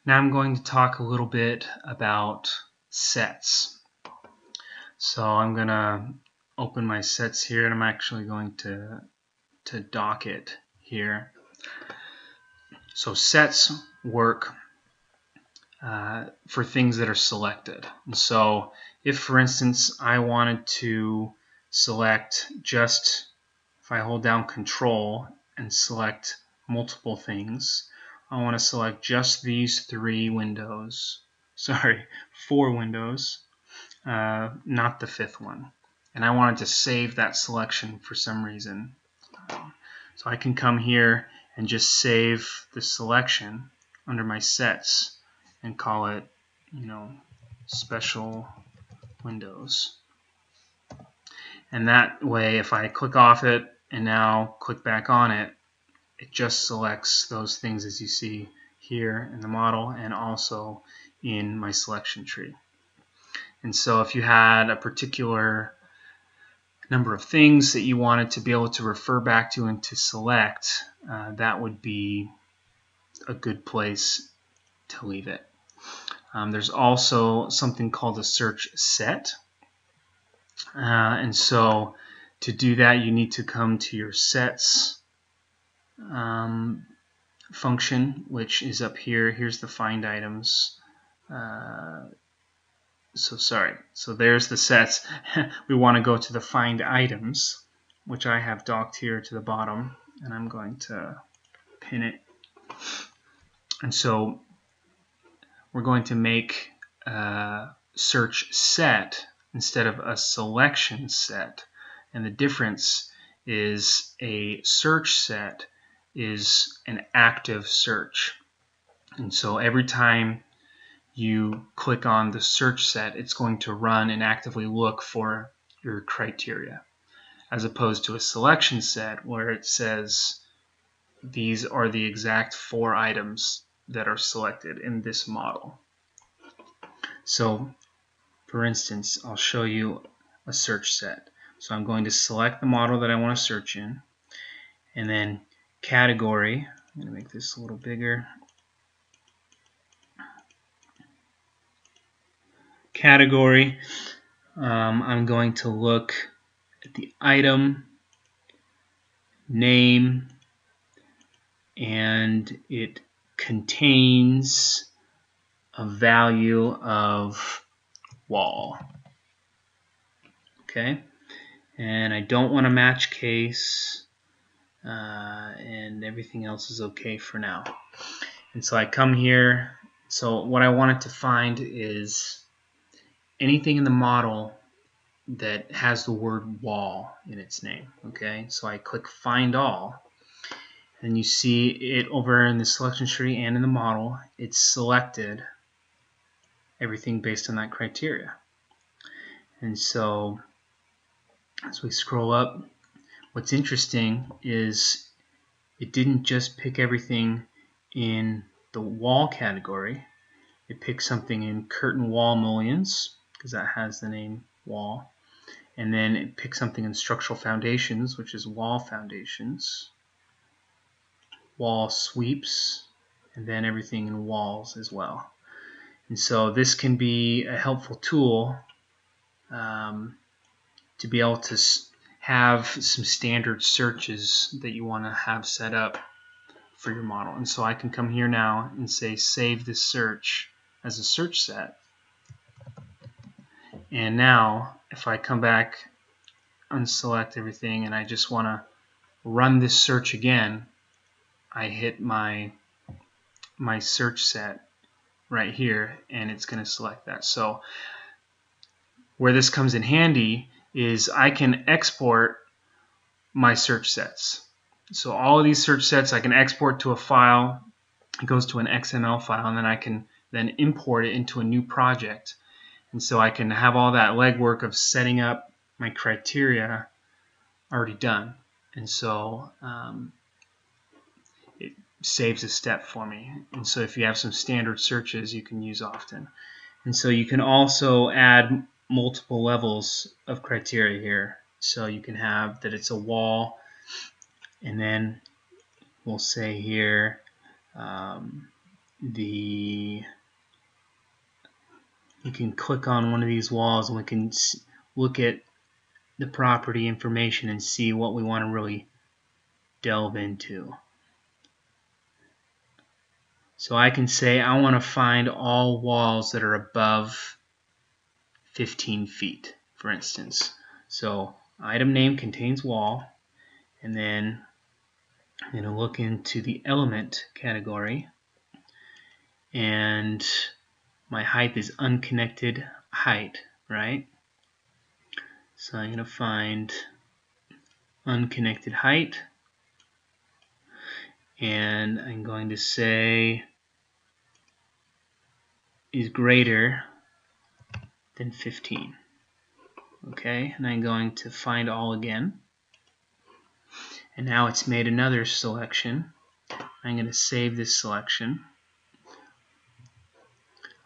Now I'm going to talk a little bit about sets. So I'm going to open my sets here, and I'm actually going to dock it here. So sets work for things that are selected. And so if, for instance, I wanted to select just, if I hold down Control and select multiple things, I want to select just these 4 windows, not the 5th one. And I wanted to save that selection for some reason. So I can come here and just save the selection under my sets and call it, special windows. And that way, if I click off it and now click back on it, it just selects those things as you see here in the model and also in my selection tree. And so if you had a particular number of things that you wanted to be able to refer back to and to select, that would be a good place to leave it. There's also something called a search set. And so to do that, you need to come to your sets function, which is up here. Here's the find items. So there's the sets. We want to go to the find items, which I have docked here to the bottom, and I'm going to pin it. And so we're going to make a search set instead of a selection set. And the difference is a search set is an active search. And so every time you click on the search set, it's going to run and actively look for your criteria, as opposed to a selection set where it says these are the exact 4 items that are selected in this model. So for instance, I'll show you a search set. So I'm going to select the model that I want to search in, and then category. I'm going to make this a little bigger. Category, I'm going to look at the item, name, and it contains a value of wall. Okay, and I don't want to match case, and everything else is okay for now. And so I come here. So what I wanted to find is anything in the model that has the word wall in its name. Okay, so I click Find All, and you see it over in the selection tree and in the model. It's selected everything based on that criteria. And so as we scroll up, what's interesting is it didn't just pick everything in the wall category. It picked something in curtain wall mullions, because that has the name wall. And then it picked something in structural foundations, which is wall foundations, wall sweeps, and then everything in walls as well. And so this can be a helpful tool to be able to have some standard searches that you want to have set up for your model. And so I can come here now and say save this search as a search set. And now if I come back, unselect everything, and I just want to run this search again, I hit my search set right here, and it's going to select that. So where this comes in handy is I can export my search sets. So all of these search sets I can export to a file. It goes to an XML file, and then I can then import it into a new project. And so I can have all that legwork of setting up my criteria already done. And so it saves a step for me. And so if you have some standard searches you can use often. And so you can also add multiple levels of criteria here. So you can have that it's a wall, and then we'll say here you can click on one of these walls and we can look at the property information and see what we want to really delve into. So I can say I want to find all walls that are above 15 feet, for instance. So item name contains wall, and then I'm going to look into the element category, and my height is unconnected height, right? So I'm going to find unconnected height, and I'm going to say is greater than 15. Okay, and I'm going to find all again, and now it's made another selection. I'm going to save this selection.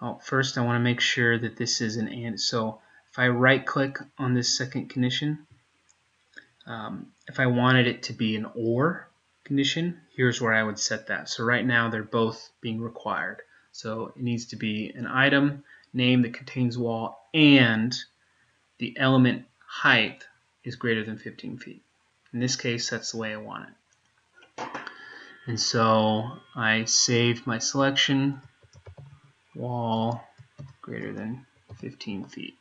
Oh, first I want to make sure that this is an and. So if I right click on this second condition, if I wanted it to be an or condition, here's where I would set that. So right now they're both being required. So it needs to be an item name that contains wall and the element height is greater than 15 feet. In this case, that's the way I want it. And so I saved my selection, wall greater than 15 feet.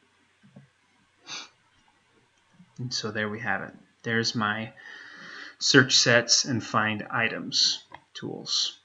And so there we have it. There's my search sets and find items tools.